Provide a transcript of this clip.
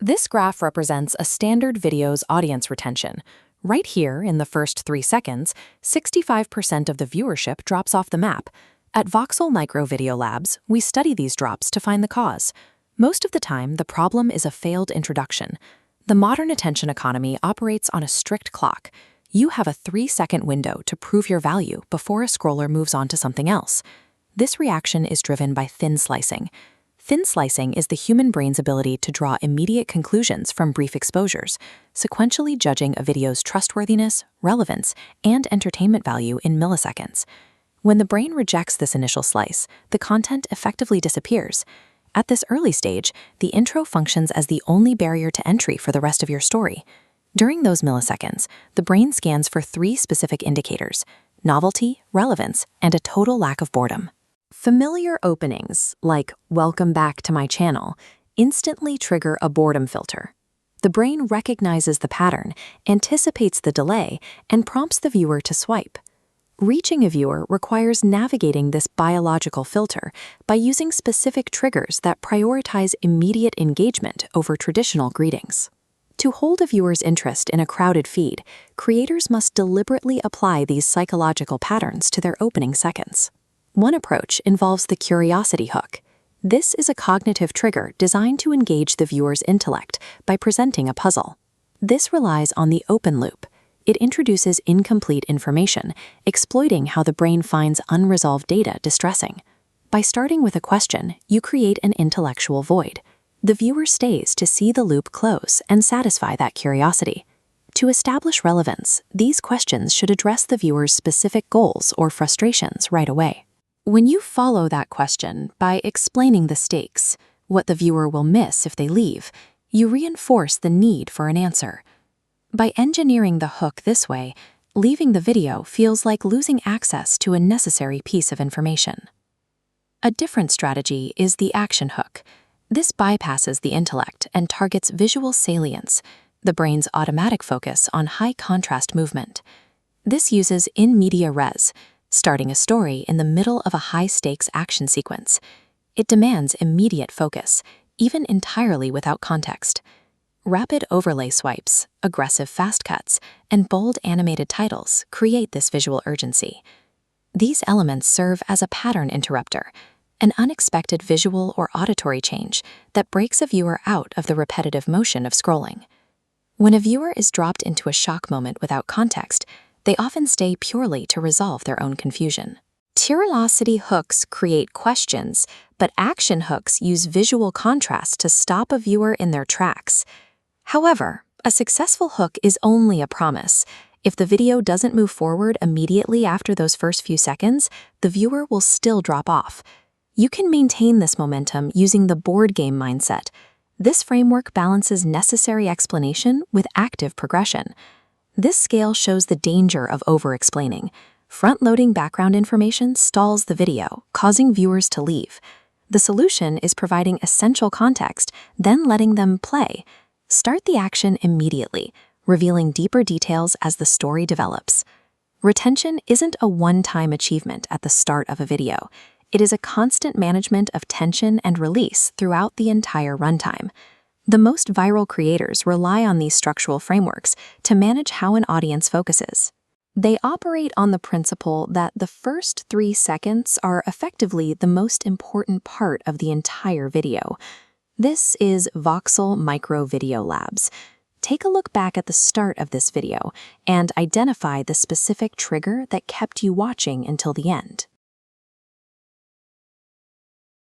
This graph represents a standard video's audience retention. Right here, in the first 3 seconds, 65% of the viewership drops off the map. At Voxel Micro Video Labs, we study these drops to find the cause. Most of the time, the problem is a failed introduction. The modern attention economy operates on a strict clock. You have a 3-second window to prove your value before a scroller moves on to something else. This reaction is driven by thin slicing. Thin slicing is the human brain's ability to draw immediate conclusions from brief exposures, sequentially judging a video's trustworthiness, relevance, and entertainment value in milliseconds. When the brain rejects this initial slice, the content effectively disappears. At this early stage, the intro functions as the only barrier to entry for the rest of your story. During those milliseconds, the brain scans for 3 specific indicators: novelty, relevance, and a total lack of boredom. Familiar openings, like "Welcome back to my channel," instantly trigger a boredom filter. The brain recognizes the pattern, anticipates the delay, and prompts the viewer to swipe. Reaching a viewer requires navigating this biological filter by using specific triggers that prioritize immediate engagement over traditional greetings. To hold a viewer's interest in a crowded feed, creators must deliberately apply these psychological patterns to their opening seconds. One approach involves the curiosity hook. This is a cognitive trigger designed to engage the viewer's intellect by presenting a puzzle. This relies on the open loop. It introduces incomplete information, exploiting how the brain finds unresolved data distressing. By starting with a question, you create an intellectual void. The viewer stays to see the loop close and satisfy that curiosity. To establish relevance, these questions should address the viewer's specific goals or frustrations right away. When you follow that question by explaining the stakes, what the viewer will miss if they leave, you reinforce the need for an answer. By engineering the hook this way, leaving the video feels like losing access to a necessary piece of information. A different strategy is the action hook. This bypasses the intellect and targets visual salience, the brain's automatic focus on high-contrast movement. This uses in media res, starting a story in the middle of a high-stakes action sequence. It demands immediate focus, even entirely without context. Rapid overlay swipes, aggressive fast cuts, and bold animated titles create this visual urgency. These elements serve as a pattern interrupter, an unexpected visual or auditory change that breaks a viewer out of the repetitive motion of scrolling. When a viewer is dropped into a shock moment without context, they often stay purely to resolve their own confusion. Curiosity hooks create questions, but action hooks use visual contrast to stop a viewer in their tracks. However, a successful hook is only a promise. If the video doesn't move forward immediately after those first few seconds, the viewer will still drop off. You can maintain this momentum using the board game mindset. This framework balances necessary explanation with active progression. This scale shows the danger of over-explaining. Front-loading background information stalls the video, causing viewers to leave. The solution is providing essential context, then letting them play. Start the action immediately, revealing deeper details as the story develops. Retention isn't a one-time achievement at the start of a video. It is a constant management of tension and release throughout the entire runtime. The most viral creators rely on these structural frameworks to manage how an audience focuses. They operate on the principle that the first 3 seconds are effectively the most important part of the entire video. This is Voxel Micro Video Labs. Take a look back at the start of this video and identify the specific trigger that kept you watching until the end.